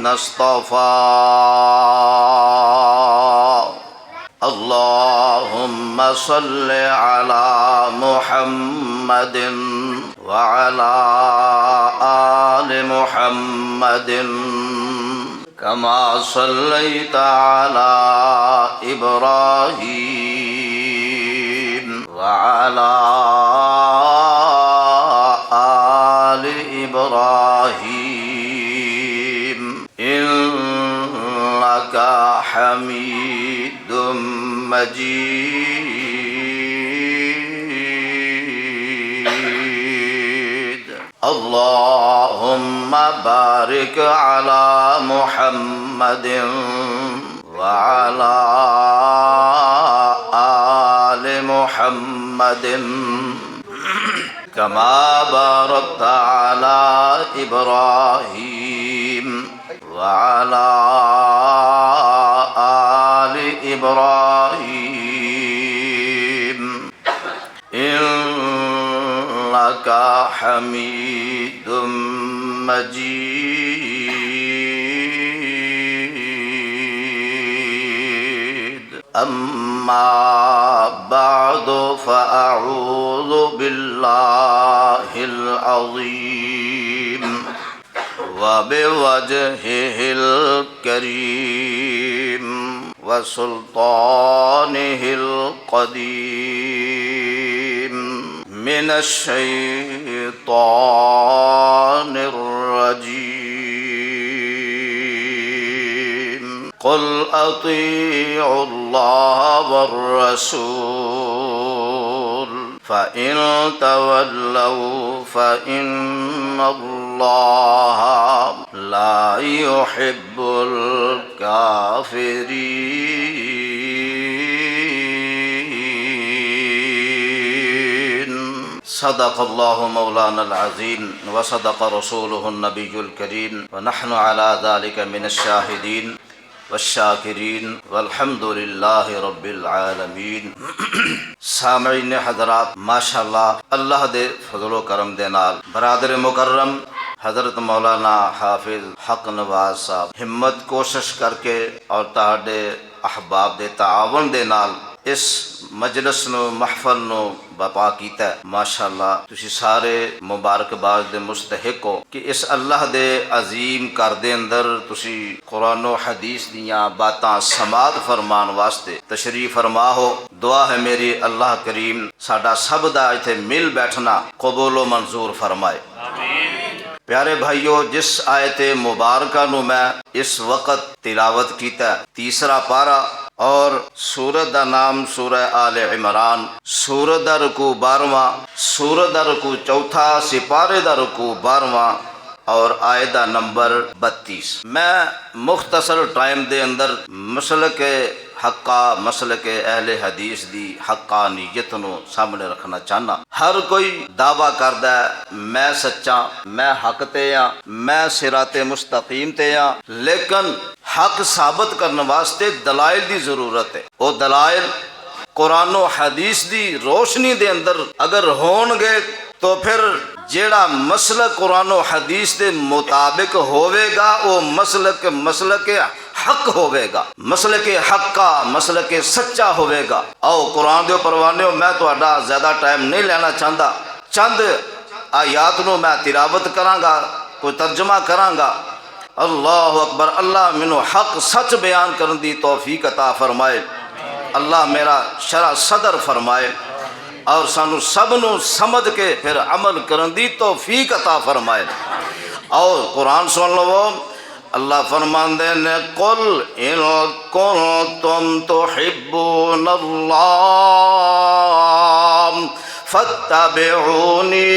اصطفى اللهم صل على محمد وعلى آل محمد كما صليت على إبراهيم وعلى آل إبراهيم إنك حميد مجيد اللهم بارك على محمد وعلى آل محمد كما باركت على إبراهيم وعلى آل إبراهيم إنك حميد مجيد أما بعد فأعوذ بالله العظيم وبوجهه الكريم وسلطانه القديم من الشيطان الرجيم قل أطيعوا الله والرسول فإن تولوا فإن الله لا يحب الكافرين صدق الله مولانا العظيم وصدق رسوله النبي الكريم ونحن على ذلك من الشاهدين والشاکرین والحمد للہ رب العالمین۔ سامعین حضرات، ماشاءاللہ اللہ دے فضل و کرم دے نال برادر مکرم حضرت مولانا حافظ حق نواز صاحب ہمت کوشش کر کے اور تہاڈے احباب دے تعاون دے نال اس مجلس نو محفل نو بپا کیتا ہے۔ ماشاءاللہ تسی سارے مبارکباد دے مستحق ہو کہ اس اللہ دے عظیم گھر دے اندر تسی قرآن و حدیث دیاں باتاں سماعت فرمان واسطے تشریف فرما ہو۔ دعا ہے میری اللہ کریم ساڈا سب دا ایتھے مل بیٹھنا قبول و منظور فرمائے۔ پیارے بھائیو، جس آیت مبارکہ نو میں اس وقت تلاوت کیتا ہے، تیسرا پارہ اور سورت دا نام سورہ آل عمران، سورت دا رکوع 12واں، سورت دا رکوع 4، سپارے دا رکوع 12واں اور آیت دا نمبر 32۔ میں مختصر ٹائم دے اندر مسلک حقہ، مسلک اہل حدیث دی حقانیت نو سامنے رکھنا چاہنا۔ ہر کوئی دعویٰ کردا ہے میں سچا، میں حق تے ہاں، میں صراط مستقیم تے ہاں، لیکن حق ثابت کرنے واسطے دلائل دی ضرورت ہے۔ وہ دلائل قرآن و حدیث دی روشنی دے اندر اگر ہون گے تو پھر جیڑا مسلک قرآن و حدیث دے مطابق ہوئے گا وہ مسلک حق ہوئے گا، مسلک حق کا، مسلک سچا ہوئے گا۔ آؤ قرآن دے پروانے ہو، میں تہاڈا زیادہ ٹائم نہیں لینا چاہتا، چند آیات نو میں تلاوت کراں گا، کوئی ترجمہ کراں گا۔ اللہ اکبر، اللہ مینوں حق سچ بیان کرن دی توفیق عطا فرمائے، اللہ میرا شرح صدر فرمائے اور سانو سب نو سمجھ کے پھر عمل کرن دی توفیق عطا فرمائے۔ اور قرآن سن لو، اللہ فرماندے نے قل ان کنتم تحبون اللہ فاتبعونی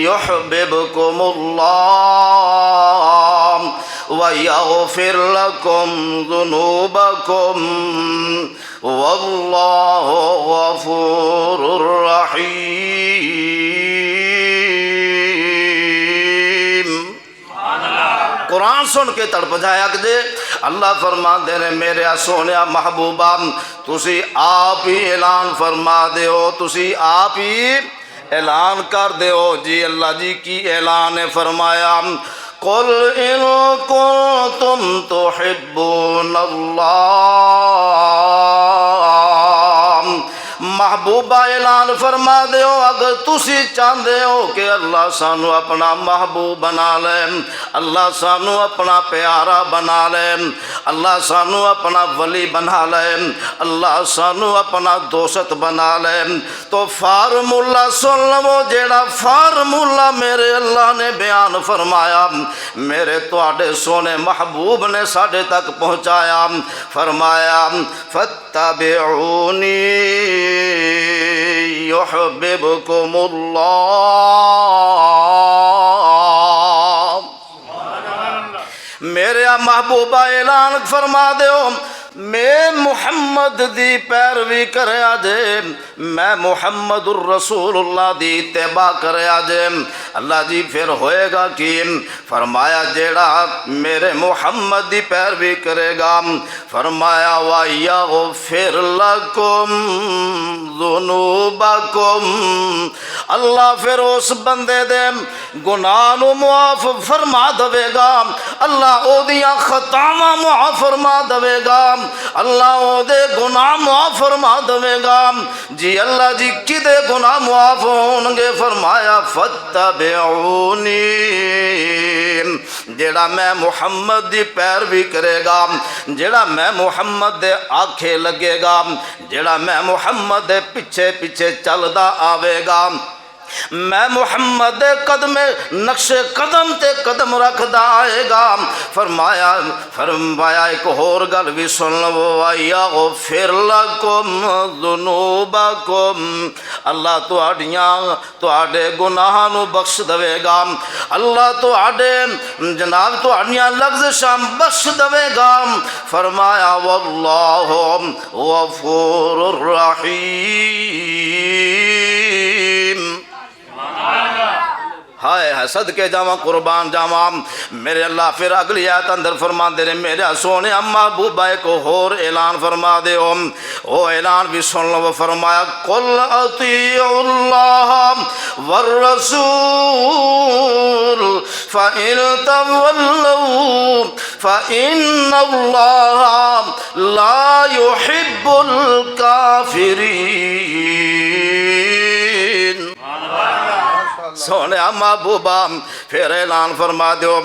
یحببکم اللہ ویغفر لکم ذنوبکم واللہ غفور رحیم۔ قرآن سن کے تڑپ جایا کہ اللہ فرما دے نے میرے سونے محبوبہ تسی آپ ہی اعلان فرما دے ہو، تسی آپ ہی اعلان کر دے ہو۔ جی اللہ جی کی اعلان فرمایا، قل ان کنتم تحبون اللہ محبوبہ اعلان فرما دیو اگر تسی چاہتے ہو کہ اللہ سانو اپنا محبوب بنا لے اللہ سانو اپنا پیارا بنا لے اللہ سانو اپنا ولی بنا لے اللہ سانو اپنا دوست بنا لے تو فارمولہ سن لو جیڑا فارمولہ میرے اللہ نے بیان فرمایا میرے تواڈے سونے محبوب نے ساڈے تک پہنچایا فرمایا فاتبعونی یحببکم اللہ میرے محبوبہ اعلان فرما دیو میں محمد دی پیروی کرے آجے میں محمد الرسول اللہ دی اتباع کرے آجے اللہ جی پھر ہوئے گا کی فرمایا جیڑا میرے محمد دی پیروی کرے گا فرمایا وَيَغْفِرْ لَكُمْ ذُنُوبَكُمْ اللہ پھر اس بندے دے گناہ نو معاف فرما دے گا اللہ او دیاں خطاواں معاف فرما دے گا اللہ او دے گناہ معاف فرما دے گا جی اللہ جی کدے گناہ معاف ہونگے فرمایا فاتبعونی جیڑا میں محمد دی پیروی کرے گا جیڑا میں محمد دے آنکھیں لگے گا جیڑا میں محمد دے پیچھے پیچھے چلدا آوے گا میں محمد دے قدم نقش قدم تے قدم رکھدا آئے گا فرمایا ایک اور گل بھی سن لو وَيَغْفِرْ لَكُمْ ذُنُوبَكُمْ اللہ تواڈے گناہاں نو بخش دے گا اللہ تواڈے جناب تواڈیاں لغزشاں بخش دے گا فرمایا واللہ غفور الرحیم ہائے ہے صدقے جاواں قربان جاواں میرے اللہ پھر اگلی آیت اندر فرما دے رہے میرے سونے محبوبہ کو اور اعلان فرما دے او اعلان بھی سن لو فرمایا قل اطیعوا اللہ والرسول فإن تولوا فإن اللہ لا يحب الکافرین سونے محبوبہ پھر اعلان فرما دیو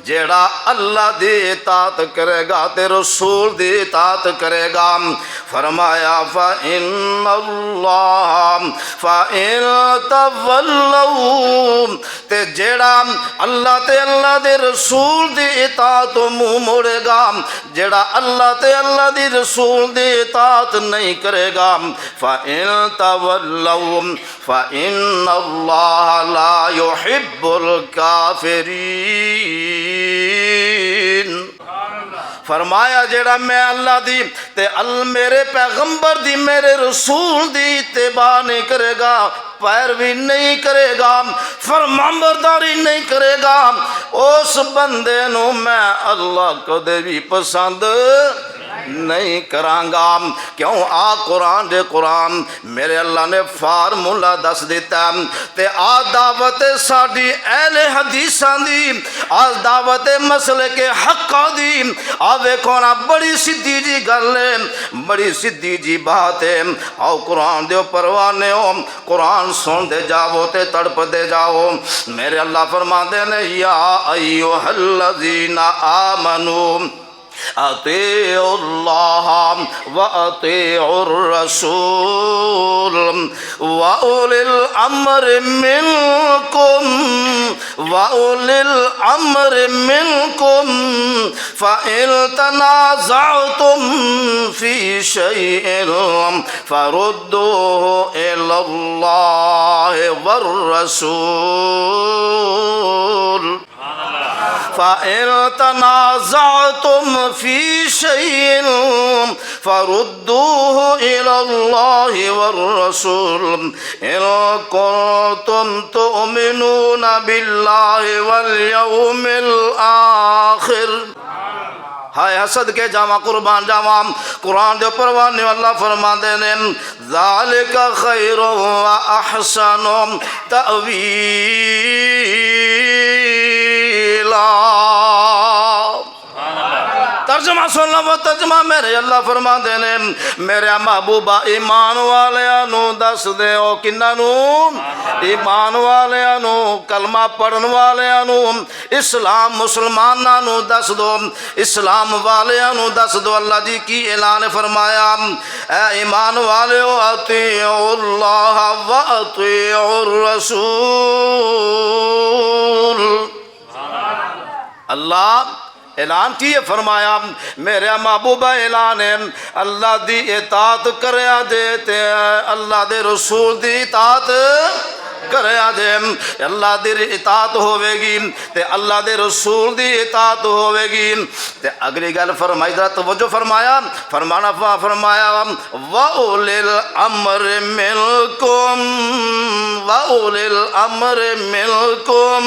جیڑا اللہ دی اطاعت کرے گا تے رسول دی اطاعت کرے گا فرمایا فَإِنَّ اللَّهَ فَإِن تَوَلَّوْا تے جیڑا اللہ تے اللہ دے رسول دی اطاعت منہ موڑے گا جیڑا اللہ تے اللہ دی رسول دی اطاعت نہیں کرے گا فَإِن تَوَلَّوْا فَإِنَّ اللَّهَ لا يحب الکافرین فرمایا جیڑا میں اللہ دی تے میرے پیغمبر دی میرے رسول دی اتباع نہیں کرے گا پیروی نہیں کرے گا فرمانبرداری نہیں کرے گا اس بندے نو میں اللہ کو دے بھی پسند نہیں کرانگا کیوں قرآن دے قرآن میرے اللہ نے فارمولہ دس دیتا تے دعوت ساڑی اہل حدیثاں دی دعوت مسئلے کے حقہ دی آوے کونا بڑی سدھی جی گل ہے بڑی سدھی جی بات ہے آؤ قرآن دے پروانے ہو قرآن سن دے جاؤ تے تڑپ دے جاؤ میرے اللہ فرما دے نے یا ایوہ الذین آمنوا اطیعوا اللہ واطیعوا الرسول واولی الامر منکم فإن تنازعتم فی شیء فردوه الی اللہ والرسول فَإِن تَنَازَعْتُمْ فِي شَيْءٍ فَرُدُّوهُ إِلَى اللَّهِ وَالرَّسُولِ إِن كُنتُمْ تُؤْمِنُونَ بِاللَّهِ وَالْيَوْمِ الْآخِرِ ہائے حسد کے جاواں قربان جاواں قرآن دے پروانے اللہ فرما دے نے ذالک خیر و احسن تأویلا ترجمہ سن لو ترجمہ میرے اللہ فرما دے نے میرے محبوبہ ایمان والیاں نو دس دے او کناں نو ایمان والیاں نو کلمہ پڑھن والیاں نو اسلام مسلماناں نو دس دو اسلام والیاں نو دس دو اللہ جی کی اعلان فرمایا اے ایمان والیو اطیعوا اللہ و اطیعوا الرسول اللہ اعلان کیے فرمایا میرے محبوبہ اعلان ہے اللہ دی اطاعت کریا دے تے اللہ دے رسول دی اطاعت کریا دے اللہ دی اطاعت ہوے گی تے اللہ دے رسول دی اطاعت ہوے گی تے اگلی گل فرمائی ذرا توجہ فرمایا فرمایا وَأُولِي الْأَمْرِ مِنْكُمْ وَأُولِي الْأَمْرِ مِنْكُمْ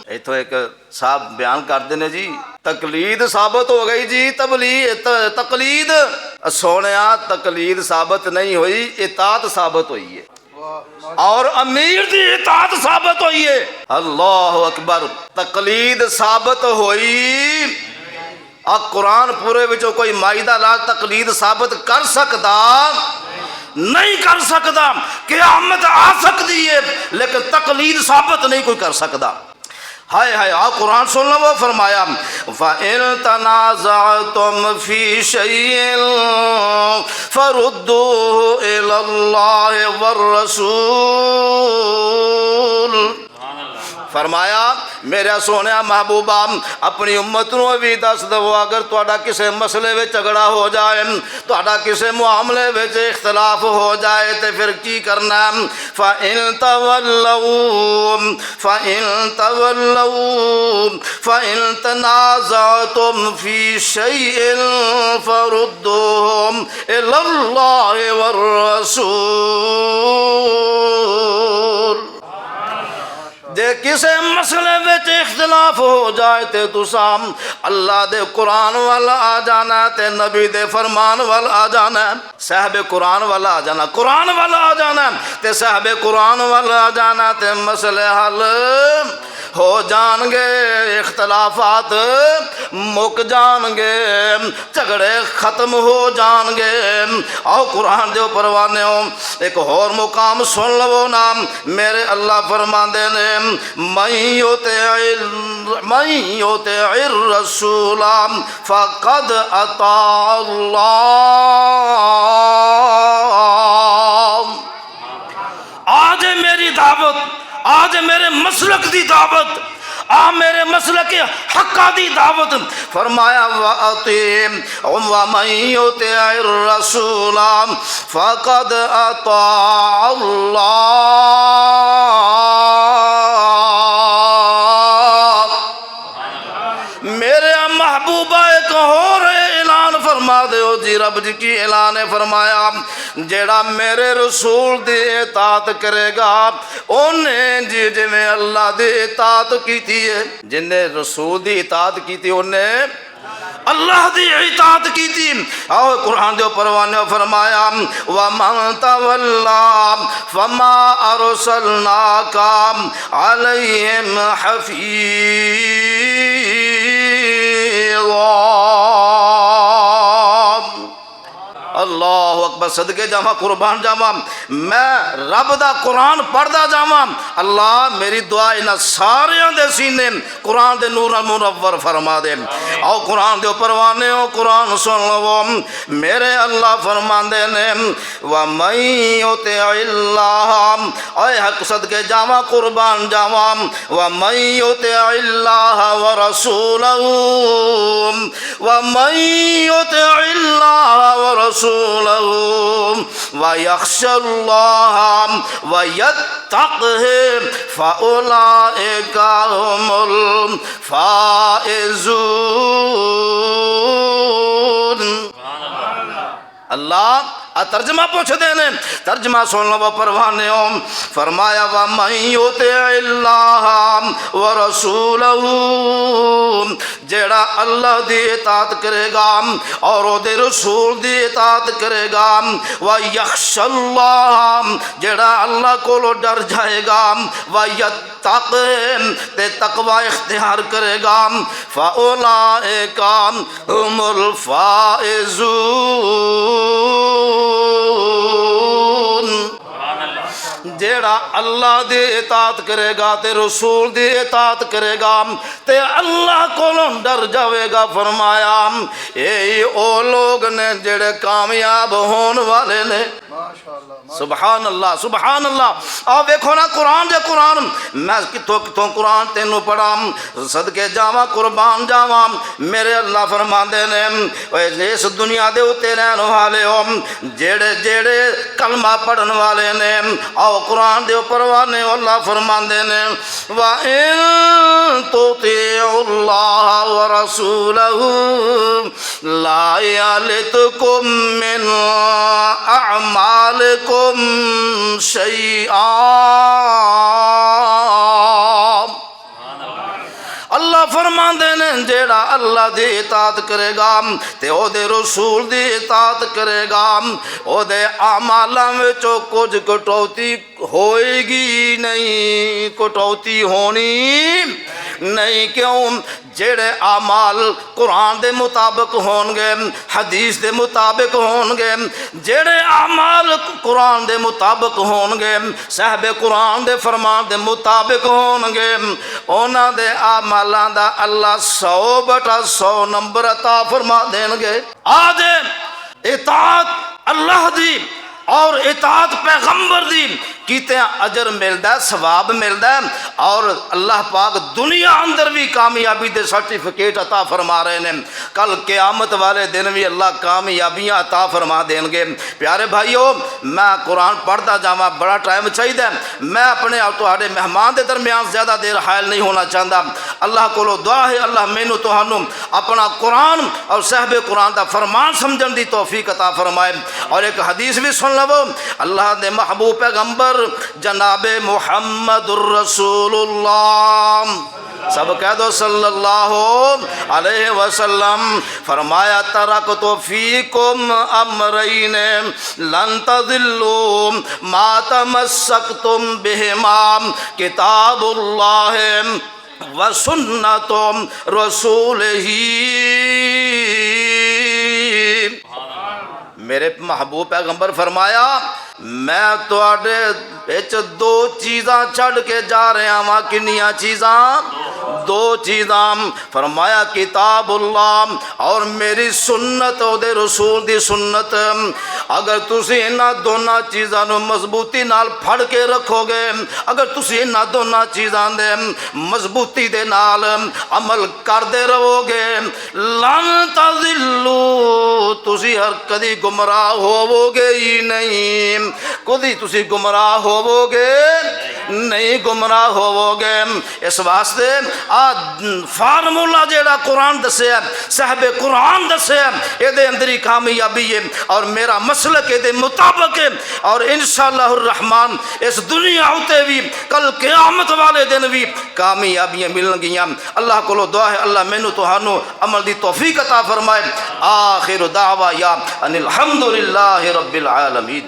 ایتھو ایک صاحب بیان کرتے ہیں جی تقلید ثابت ہو گئی جی تقلید سونیا تقلید ثابت نہیں ہوئی اطاعت ثابت ہوئی ہے اور امیر دی اطاعت ثابت ہوئی ہے اللہ اکبر تقلید ثابت ہوئی قرآن پورے وچوں کوئی مائدہ لا تقلید ثابت کر سکتا نہیں کر سکتا قیامت آ سکتی ہے لیکن تقلید ثابت نہیں کوئی کر سکتا ہائے ہائے آؤ قرآن سن لو فرمایا فَإِن تَنَازَعْتُمْ فِي شَيْءٍ فَرُدُّوهُ إِلَى اللَّهِ وَالرَّسُولِ فرمایا میرے سونے محبوبہ اپنی امت نو بھی دس دو اگر تہاڈا کسے مسئلے وچ جھگڑا ہو جائے تہاڈا کسے معاملے وچ اختلاف ہو جائے تے پھر کی کرنا فَإِن تَنَازَعْتُمْ فِي شَيْءٍ فَرُدُّوهُ إِلَى اللَّهِ وَالرَّسُولِ جے کسے مسئلے وچ اختلاف ہو جائے تے تساں اللہ دے قرآن والا آ جانا تے نبی دے فرمان والا آ جانا صاحب قرآن والا آ جانا قرآن والا آ جانا تے صاحب قرآن والا آ جانا تے مسئلے حل ہو جان گے اختلافات مک جان گے جھگڑے ختم ہو جان گے آؤ قرآن دے پروانے ہو ایک اور مقام سن لو نام میرے اللہ فرماندے نے من یطع الرسول فقد اطاع اللہ آج میری دعوت آج میرے مسلک دی دعوت میرے مسلک حقہ دی دعوت فرمایا وَمَن يُطِعِ الرَّسُولَ فَقَدْ أَطَاعَ اللَّهَ میرے محبوبہ ایک اور اعلان فرما دے ہو جی رب جی کی اعلان فرمایا جیڑا میرے رسول دی اطاعت کرے گا انہیں جی میں اللہ دی اطاعت کیتی ہے جن نے رسول دی اطاعت کیتی انہیں اللہ دی اطاعت کیتی اور قرآن دے پروانے فرمایا وَمَن تَوَلَّىٰ فَمَا أَرْسَلْنَاكَ عَلَيْهِمْ حَفِيظًا اللہ اکبر صدقے جاواں قربان جاواں میں رب دا قرآن پڑھدا جاواں اللہ میری دعا انہاں ساریاں دے سینے قرآن دے نور منور فرما دے آؤ قرآن دے پروانے ہو قرآن سن لو میرے اللہ فرماندے نے وَمَن يُطِعِ اللَّهَ اے حق صدقے جاواں قربان جاواں وَمَن يُطِعِ اللَّهَ وَرَسُولَهُ وَمَن يُطِعِ اللَّهَ وَرَسُولَهُ وَيَخْشَ اللَّهَ وَيَتَّقْهِ فَأُولَئِكَ هُمُ الْفَائِزُونَ اللہ ترجمہ پوچھ دینے ترجمہ سن لو پروانے ہوں فرمایا وَمَن يُطِعِ اللَّهَ وَرَسُولَهُ جیڑا اللہ دی اطاعت کرے گا اور او دے رسول دی اطاعت کرے گا وَيَخْشَ اللَّهَ جیڑا اللہ کو ڈر جائے گا وَيَتَّقْهِ تک تے تقوی اختیار کرے گا فاولئک هم الفائزون۔ جیڑا اللہ دی اطاعت کرے گا تے رسول دی اطاعت کرے گا تے اللہ کولوں ڈر جاوے گا، فرمایا اے او لوگ نے جڑے کامیاب ہون والے نے۔ سبحان اللہ سبحان اللہ۔ آ ویکھو نا قرآن دے قرآن، میں کتوں قرآن تینوں پڑھا صدقے جاواں قربان جاواں، میرے اللہ فرماندے نے اس دنیا دے اتے رہن والے ہو جڑے جڑے کلمہ پڑھن والے نے، آؤ قرآن دے اوپر وانے اللہ فرماندے نے وَإِن تُطِيعُوا اللَّهَ وَرَسُولَهُ لَا يَلِتْكُم مِّنْ أَعْمَالِكُمْ شَيْئًا۔ اللہ فرماندے نے جیڑا اللہ دی اطاعت کرے گا تے او دے رسول دی اطاعت کرے گا او دے اعمالاں وچوں کچھ کٹوتی ہوئے گی نہیں، کٹوتی ہونی نہیں۔ کیوں؟ جیڑے اعمال قرآن دے مطابق ہون گے، حدیث دے مطابق ہون گے، جیڑے اعمال قرآن دے مطابق ہون گے، صاحب قرآن دے فرمان دے مطابق ہون گے، اونا دے اعمالاں دا اللہ 100/100 نمبر عطا فرما دیں گے۔ آج اطاعت اللہ دی اور اطاعت پیغمبر دی کیتے اجر ملدا ہے، ثواب ملدا ہے، اور اللہ پاک دنیا اندر بھی کامیابی دے سرٹیفکیٹ عطا فرما رہے ہیں، کل قیامت والے دن بھی اللہ کامیابیاں عطا فرما دیں گے۔ پیارے بھائیو، میں قرآن پڑھتا جاواں، بڑا ٹائم چاہیے، میں اپنے تہاڈے مہمان دے درمیان زیادہ دیر حائل نہیں ہونا چاہتا۔ اللہ کولو دعا ہے اللہ مینوں تہانوں اپنا قرآن اور صاحب قرآن دا فرمان سمجھن دی توفیق عطا فرمائے۔ اور ایک حدیث بھی سن لو، اللہ دے محبوب پیغمبر جناب محمد الرسول اللہ، سب کہہ دو صلی اللہ علیہ وسلم، فرمایا ترکت فیکم امرین لن تضلوا ما تمسکتم بہما کتاب اللہ وسنت رسولہ۔ میرے محبوب پیغمبر فرمایا میں تواڈے وچ 2 چیزاں چھڈ کے جا رہا ہاں۔ کنیاں چیزاں؟ 2 چیزاں۔ فرمایا کتاب اللہ اور میری سنت، او دے رسول دی سنت۔ اگر تسی انہاں دونوں چیزاں نو مضبوطی نال پھڑ کے رکھو گے، اگر تسی انہاں دونوں چیزاں دے مضبوطی دے نال عمل کردے رہو گے، لن تضلوا، تسی ہر کدی گمراہ ہوو گے ہی نہیں، کدی تسی گمراہ ہوو گے نہیں، گمراہ ہوو گے۔ اس واسطے فارمولا جیڑا قرآن دسے صاحب قرآن دسے اے دے اندر ہی کامیابی ہے، اور میرا مسلک اے دے مطابق ہے، اور انشاءاللہ الرحمن اس دنیا ہوتے بھی کل قیامت والے دن بھی کامیابیاں ملن گیاں۔ اللہ کو دعا ہے اللہ مینوں تہانوں عمل دی توفیق عطا فرمائے۔ آخر دعوا یا ان الحمدللہ رب العالمین۔